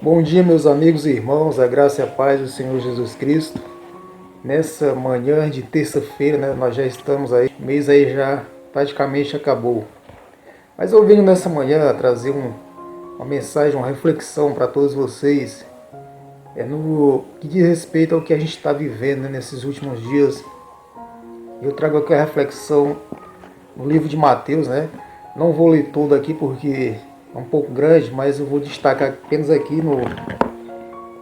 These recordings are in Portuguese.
Bom dia, meus amigos e irmãos, a graça e a paz do Senhor Jesus Cristo. Nessa manhã de terça-feira, nós já estamos aí, o mês aí já praticamente acabou. Mas eu venho nessa manhã trazer uma mensagem, uma reflexão para todos vocês, no que diz respeito ao que a gente está vivendo, nesses últimos dias. Eu trago aqui a reflexão no livro de Mateus, Não vou ler tudo aqui porque é um pouco grande, mas eu vou destacar apenas aqui no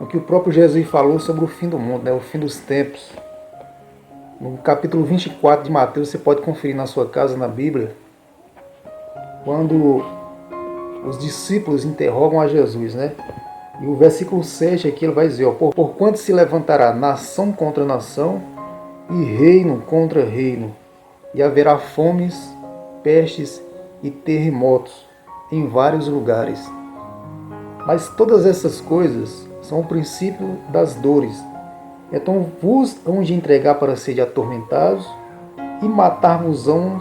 que o próprio Jesus falou sobre o fim do mundo, o fim dos tempos. No capítulo 24 de Mateus, você pode conferir na sua casa, na Bíblia, quando os discípulos interrogam a Jesus, E o versículo 7 aqui ele vai dizer, porquanto se levantará nação contra nação e reino contra reino, e haverá fomes, pestes e terremotos em vários lugares. Mas todas essas coisas são o princípio das dores. Então vos hão de entregar para serem atormentados, e matar-vos-ão,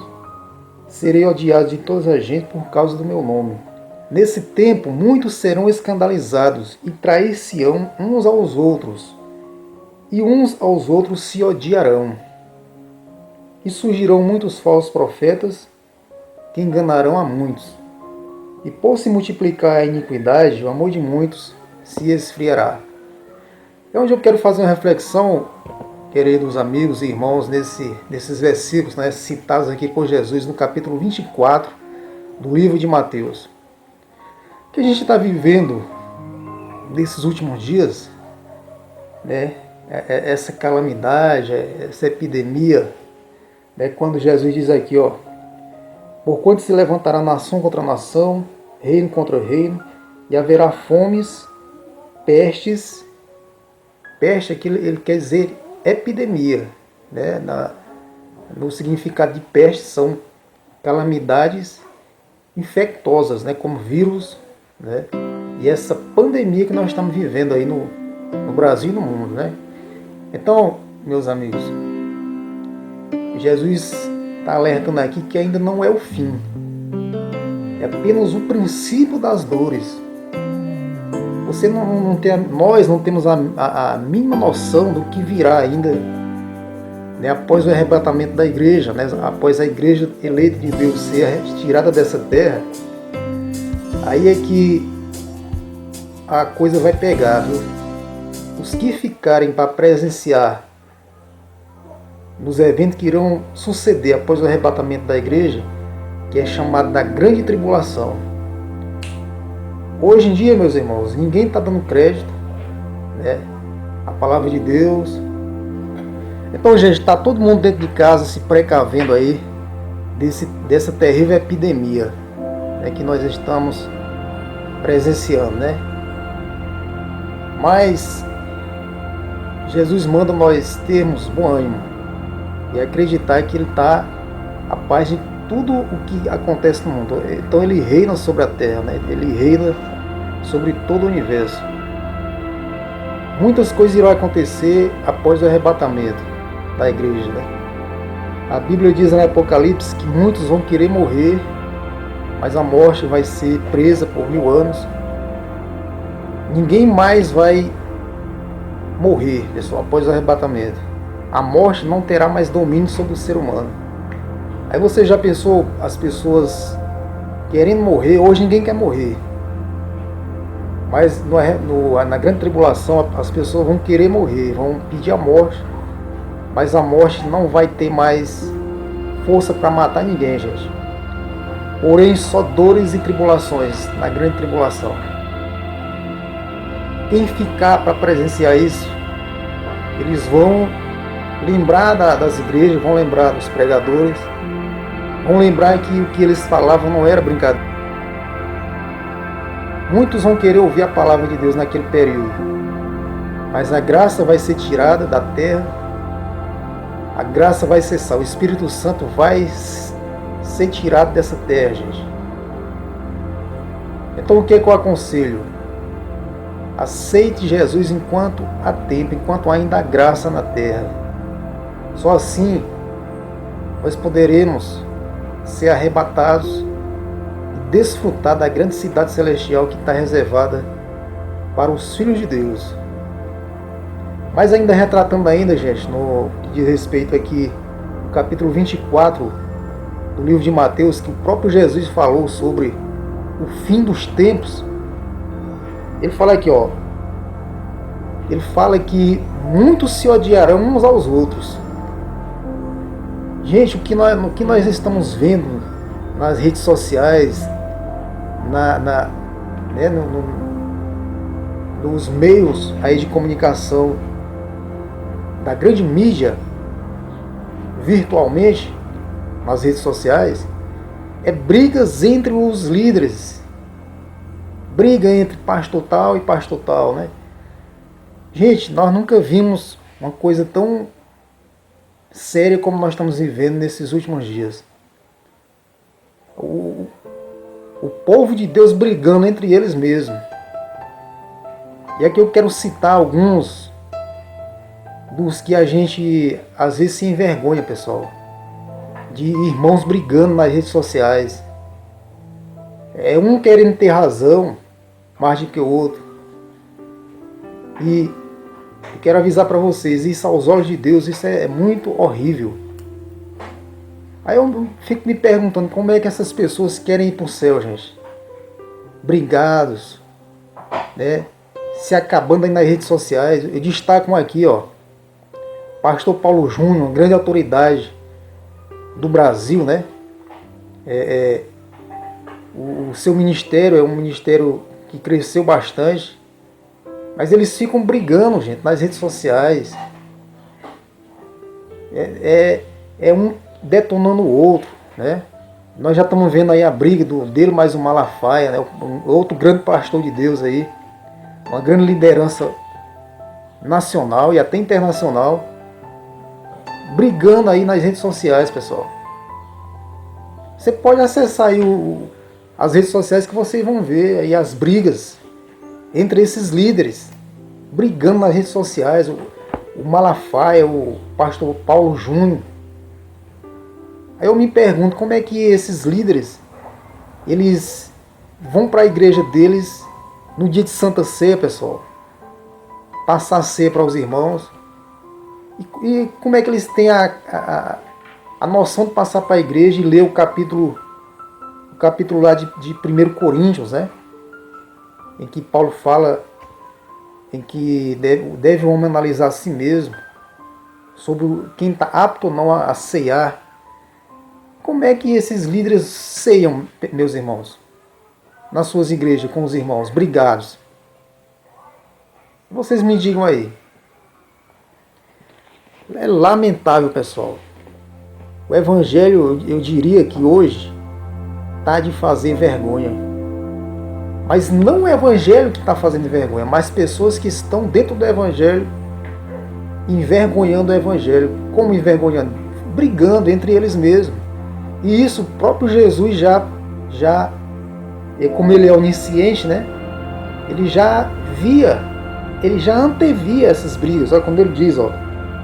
serei odiado de toda a gente por causa do meu nome. Nesse tempo muitos serão escandalizados e trair-se-ão uns aos outros, e uns aos outros se odiarão. E surgirão muitos falsos profetas que enganarão a muitos. E por se multiplicar a iniquidade, o amor de muitos se esfriará. É onde eu quero fazer uma reflexão, queridos amigos e irmãos, nesses versículos citados aqui por Jesus no capítulo 24 do livro de Mateus. O que a gente está vivendo nesses últimos dias, essa calamidade, essa epidemia, quando Jesus diz aqui, porquanto se levantará nação contra nação, reino contra reino, e haverá fomes, pestes. Peste aqui ele quer dizer epidemia, no significado de peste são calamidades infectosas, como vírus, e essa pandemia que nós estamos vivendo aí no Brasil e no mundo, Então, meus amigos, Jesus está alertando aqui que ainda não é o fim. É apenas o princípio das dores. Nós não temos a mínima noção do que virá ainda, após o arrebatamento da igreja, após a igreja eleita de Deus ser retirada dessa terra. Aí é que a coisa vai pegar, viu? Os que ficarem para presenciar nos eventos que irão suceder após o arrebatamento da igreja, que é chamado da grande tribulação. Hoje em dia, meus irmãos, ninguém está dando crédito, à palavra de Deus. Então, gente, está todo mundo dentro de casa se precavendo aí dessa terrível epidemia que nós estamos presenciando, Mas Jesus manda nós termos bom ânimo e acreditar que Ele está a paz de tudo o que acontece no mundo. Então Ele reina sobre a terra, Ele reina sobre todo o universo. Muitas coisas irão acontecer após o arrebatamento da igreja, A Bíblia diz no Apocalipse que muitos vão querer morrer, mas a morte vai ser presa por 1000 anos. Ninguém mais vai morrer, pessoal, após o arrebatamento. A morte não terá mais domínio sobre o ser humano. Aí você já pensou as pessoas querendo morrer? Hoje ninguém quer morrer. Mas na grande tribulação as pessoas vão querer morrer, vão pedir a morte. Mas a morte não vai ter mais força para matar ninguém, gente. Porém, só dores e tribulações na grande tribulação. Quem ficar para presenciar isso, eles vão lembrar das igrejas, vão lembrar dos pregadores, vão lembrar que o que eles falavam não era brincadeira. Muitos vão querer ouvir a palavra de Deus naquele período, mas a graça vai ser tirada da terra, a graça vai cessar, o Espírito Santo vai ser tirado dessa terra, gente. Então o que é que eu aconselho? Aceite Jesus enquanto há tempo, enquanto ainda há graça na terra. Só assim nós poderemos ser arrebatados e desfrutar da grande cidade celestial que está reservada para os filhos de Deus. Mas ainda retratando ainda, gente, no que diz respeito aqui, no capítulo 24 do livro de Mateus, que o próprio Jesus falou sobre o fim dos tempos. Ele fala aqui, ó, ele fala que muitos se odiarão uns aos outros. Gente, o que nós estamos vendo nas redes sociais, né, nos meios aí de comunicação da grande mídia, virtualmente, nas redes sociais, é brigas entre os líderes. Briga entre pastor tal e pastor tal, né? Gente, nós nunca vimos uma coisa tão séria como nós estamos vivendo nesses últimos dias. O povo de Deus brigando entre eles mesmos. E aqui eu quero citar alguns dos que a gente às vezes se envergonha, pessoal. De irmãos brigando nas redes sociais. É um querendo ter razão mais do que o outro. E eu quero avisar para vocês, isso aos olhos de Deus, isso é muito horrível. Aí eu fico me perguntando como é que essas pessoas querem ir para o céu, gente. Brigados, né? Se acabando aí nas redes sociais. Eu destaco aqui, ó, pastor Paulo Júnior, grande autoridade do Brasil, né? O seu ministério é um ministério que cresceu bastante, mas eles ficam brigando, gente, nas redes sociais. É um detonando o outro, né? Nós já estamos vendo aí a briga dele mais o Malafaia, né? Outro grande pastor de Deus aí, uma grande liderança nacional e até internacional, brigando aí nas redes sociais, pessoal. Você pode acessar aí as redes sociais que vocês vão ver aí as brigas entre esses líderes, brigando nas redes sociais, o Malafaia, o pastor Paulo Júnior. Aí eu me pergunto como é que esses líderes, eles vão para a igreja deles no dia de Santa Ceia, pessoal, passar a ceia para os irmãos, e como é que eles têm a noção de passar para a igreja e ler o capítulo lá de 1 Coríntios, né? Em que Paulo fala em que deve o homem analisar a si mesmo, sobre quem está apto ou não a ceiar. Como é que esses líderes ceiam, meus irmãos? Nas suas igrejas, com os irmãos, brigados. Vocês me digam aí. É lamentável, pessoal. O evangelho, eu diria que hoje está de fazer vergonha. Mas não o evangelho que está fazendo vergonha, mas pessoas que estão dentro do evangelho envergonhando o evangelho. Como envergonhando? Brigando entre eles mesmos. E isso o próprio Jesus já como ele é onisciente, né? Ele já antevia essas brigas. Olha quando ele diz, ó,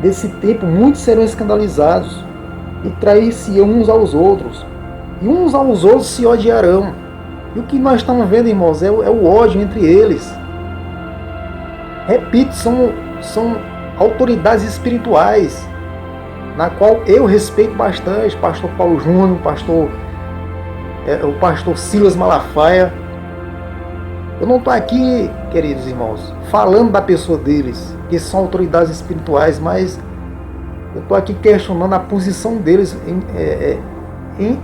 desse tempo muitos serão escandalizados e trair-se uns aos outros, e uns aos outros se odiarão. E o que nós estamos vendo, irmãos, é o ódio entre eles. Repito, são autoridades espirituais, na qual eu respeito bastante, pastor Paulo Júnior, o pastor Silas Malafaia. Eu não estou aqui, queridos irmãos, falando da pessoa deles, que são autoridades espirituais, mas eu estou aqui questionando a posição deles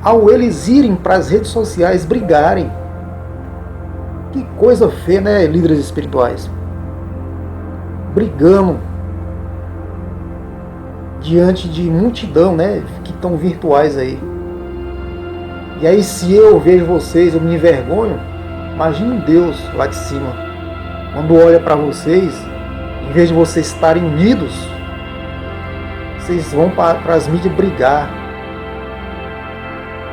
ao eles irem para as redes sociais brigarem. Que coisa feia, né, líderes espirituais? Brigando diante de multidão, né, que estão virtuais aí. E aí, se eu vejo vocês, eu me envergonho. Imagine Deus lá de cima, quando olha para vocês, em vez de vocês estarem unidos, vocês vão para as mídias brigar.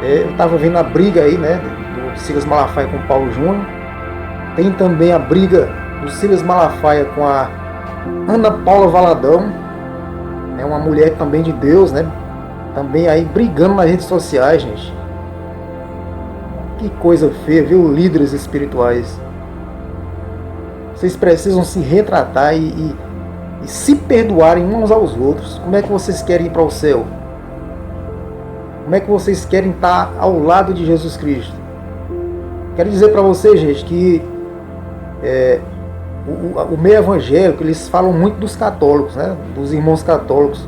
Eu estava vendo a briga aí, né, do Silas Malafaia com o Paulo Júnior. Tem também a briga do Silas Malafaia com a Ana Paula Valadão, é uma mulher também de Deus, né? Também aí brigando nas redes sociais, gente. Que coisa feia, viu? Líderes espirituais. Vocês precisam se retratar e se perdoarem uns aos outros. Como é que vocês querem ir para o céu? Como é que vocês querem estar ao lado de Jesus Cristo? Quero dizer para vocês, gente, que o meio evangélico, eles falam muito dos católicos, né? Dos irmãos católicos.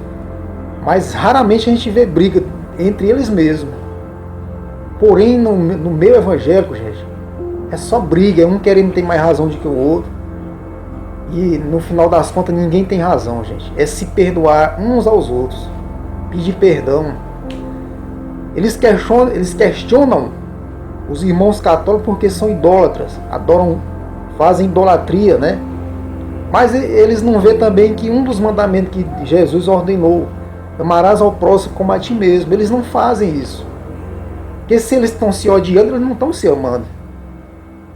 Mas raramente a gente vê briga entre eles mesmos. Porém, no meio evangélico, gente, é só briga, é um querendo ter mais razão do que o outro. E no final das contas ninguém tem razão, gente. É se perdoar uns aos outros, pedir perdão. Eles questionam os irmãos católicos porque são idólatras, fazem idolatria, né? Mas eles não vê também que um dos mandamentos que Jesus ordenou, amarás ao próximo como a ti mesmo, eles não fazem isso. Porque se eles estão se odiando, eles não estão se amando.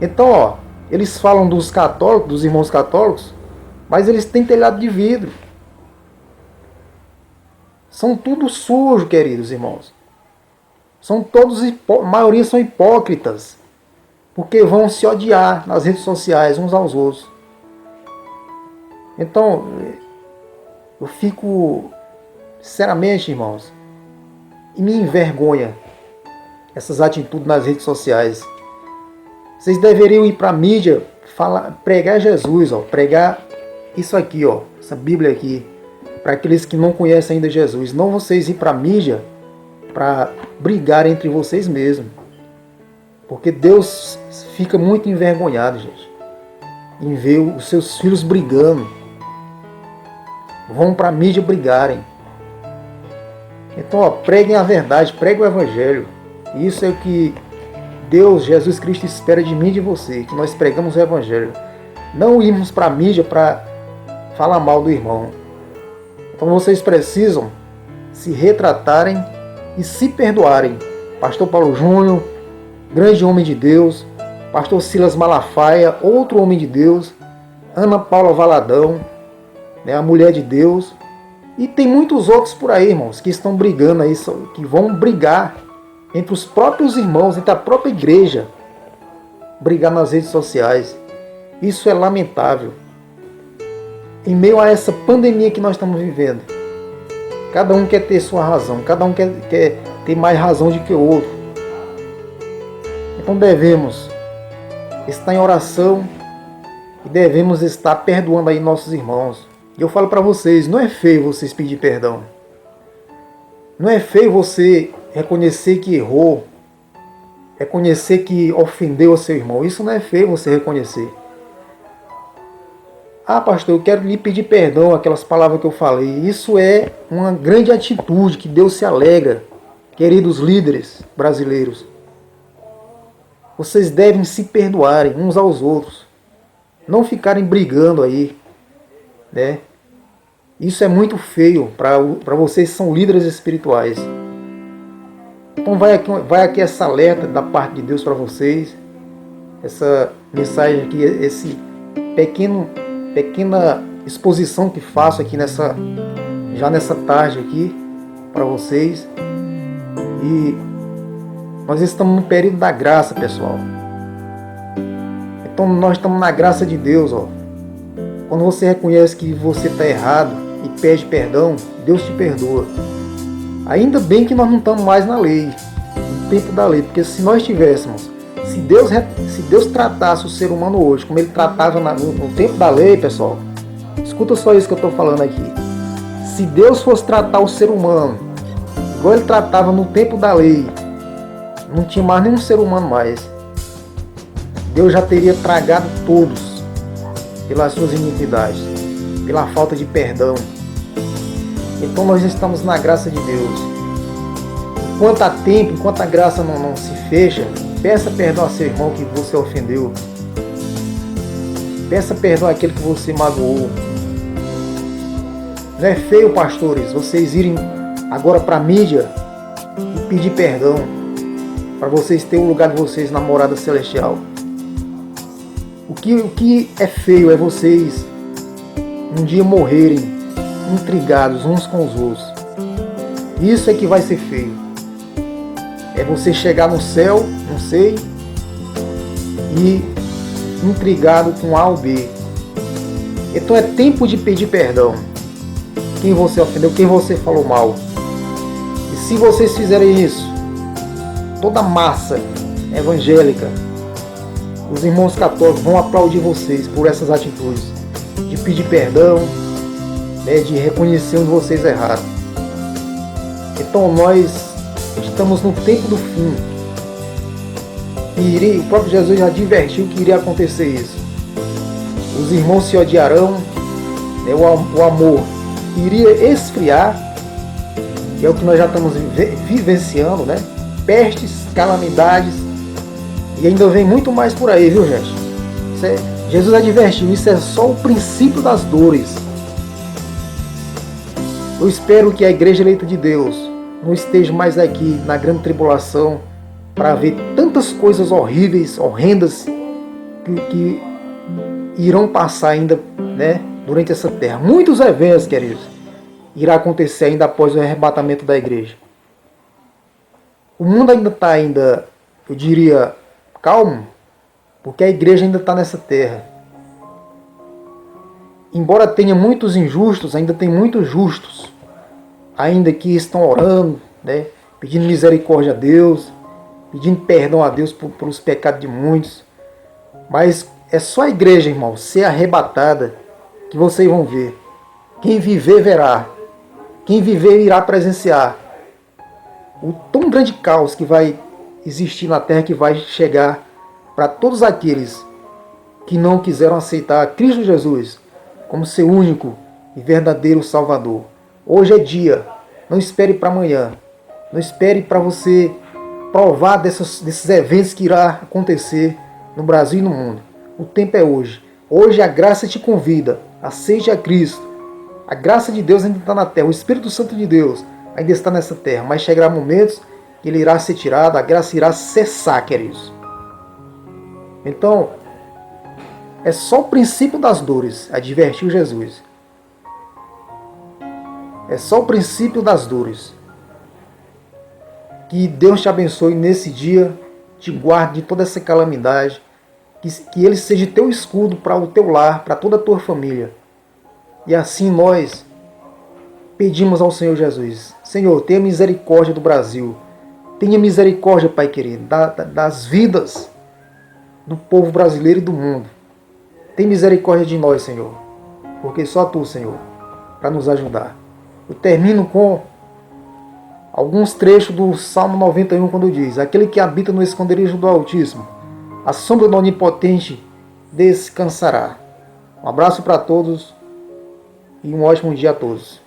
Então, eles falam dos católicos, dos irmãos católicos, mas eles têm telhado de vidro. São tudo sujo, queridos irmãos. São todos, a maioria são hipócritas, porque vão se odiar nas redes sociais uns aos outros. Então, eu fico, sinceramente, irmãos, e me envergonha essas atitudes nas redes sociais. Vocês deveriam ir para a mídia, pregar Jesus, pregar isso aqui, essa Bíblia aqui, para aqueles que não conhecem ainda Jesus. Não vocês ir para a mídia para brigar entre vocês mesmos. Porque Deus fica muito envergonhado, gente, em ver os seus filhos brigando. Vão para a mídia brigarem. Então, preguem a verdade, preguem o Evangelho. Isso é o que Deus, Jesus Cristo, espera de mim e de você, que nós pregamos o Evangelho. Não irmos para a mídia para falar mal do irmão. Então vocês precisam se retratarem e se perdoarem. Pastor Paulo Júnior, grande homem de Deus. Pastor Silas Malafaia, outro homem de Deus. Ana Paula Valadão, né, a mulher de Deus. E tem muitos outros por aí, irmãos, que estão brigando aí, que vão brigar entre os próprios irmãos, entre a própria igreja, brigar nas redes sociais. Isso é lamentável. Em meio a essa pandemia que nós estamos vivendo, cada um quer ter sua razão, cada um quer ter mais razão do que o outro. Então devemos estar em oração e devemos estar perdoando aí nossos irmãos. E eu falo para vocês, não é feio vocês pedir perdão. Não é feio você reconhecer que errou, reconhecer que ofendeu o seu irmão. Isso não é feio você reconhecer. Ah, pastor, eu quero lhe pedir perdão aquelas palavras que eu falei. Isso é uma grande atitude que Deus se alegra, queridos líderes brasileiros. Vocês devem se perdoarem uns aos outros, não ficarem brigando aí, né? Isso é muito feio para vocês que são líderes espirituais. Então vai aqui essa alerta da parte de Deus para vocês, essa mensagem aqui, esse pequena exposição que faço aqui já nessa tarde aqui para vocês. E nós estamos no período da graça, pessoal. Então nós estamos na graça de Deus, Quando você reconhece que você está errado e pede perdão, Deus te perdoa. Ainda bem que nós não estamos mais na lei, no tempo da lei, porque se nós tivéssemos, se Deus tratasse o ser humano hoje como ele tratava no tempo da lei, pessoal, escuta só isso que eu estou falando aqui. Se Deus fosse tratar o ser humano igual ele tratava no tempo da lei, não tinha mais nenhum ser humano mais. Deus já teria tragado todos pelas suas iniquidades, pela falta de perdão. Então nós estamos na graça de Deus. Enquanto há tempo, enquanto a graça não se fecha, peça perdão a seu irmão que você ofendeu. Peça perdão àquele que você magoou. Não é feio, pastores, vocês irem agora para a mídia e pedir perdão, para vocês terem o lugar de vocês na morada celestial. O que é feio é vocês um dia morrerem intrigados uns com os outros. Isso é que vai ser feio. É você chegar no céu, não sei, e intrigado com A ou B. Então é tempo de pedir perdão. Quem você ofendeu, quem você falou mal. E se vocês fizerem isso, toda a massa evangélica, os irmãos católicos vão aplaudir vocês por essas atitudes. De pedir perdão, né, de reconhecer onde vocês erraram. Então nós estamos no tempo do fim. E o próprio Jesus já advertiu que iria acontecer isso. Os irmãos se odiarão, né, o amor iria esfriar, que é o que nós já estamos vivenciando, né? Pestes, calamidades, e ainda vem muito mais por aí, viu, gente? Jesus advertiu, isso é só o princípio das dores. Eu espero que a Igreja Eleita de Deus não esteja mais aqui na grande tribulação para ver tantas coisas horríveis, horrendas, que irão passar ainda, né, durante essa terra. Muitos eventos, queridos, irá acontecer ainda após o arrebatamento da igreja. O mundo ainda está, eu diria, calmo, porque a igreja ainda está nessa terra. Embora tenha muitos injustos, ainda tem muitos justos, ainda que estão orando, né, pedindo misericórdia a Deus, pedindo perdão a Deus pelos pecados de muitos. Mas é só a igreja, irmão, ser arrebatada que vocês vão ver. Quem viver, verá. Quem viver, irá presenciar o tão grande caos que vai existir na terra, que vai chegar para todos aqueles que não quiseram aceitar Cristo Jesus como seu único e verdadeiro Salvador. Hoje é dia. Não espere para amanhã. Não espere para você provar desses eventos que irá acontecer no Brasil e no mundo. O tempo é hoje. Hoje a graça te convida. Aceite a Cristo. A graça de Deus ainda está na terra. O Espírito Santo de Deus ainda está nessa terra. Mas chegará momentos que ele irá ser tirado. A graça irá cessar, queridos. Então, é só o princípio das dores, advertiu Jesus. É só o princípio das dores. Que Deus te abençoe nesse dia, te guarde de toda essa calamidade, que Ele seja teu escudo para o teu lar, para toda a tua família. E assim nós pedimos ao Senhor Jesus: Senhor, tenha misericórdia do Brasil, tenha misericórdia, Pai querido, das vidas do povo brasileiro e do mundo. Tem misericórdia de nós, Senhor, porque só Tu, Senhor, para nos ajudar. Eu termino com alguns trechos do Salmo 91, quando diz: aquele que habita no esconderijo do Altíssimo, a sombra do Onipotente descansará. Um abraço para todos e um ótimo dia a todos.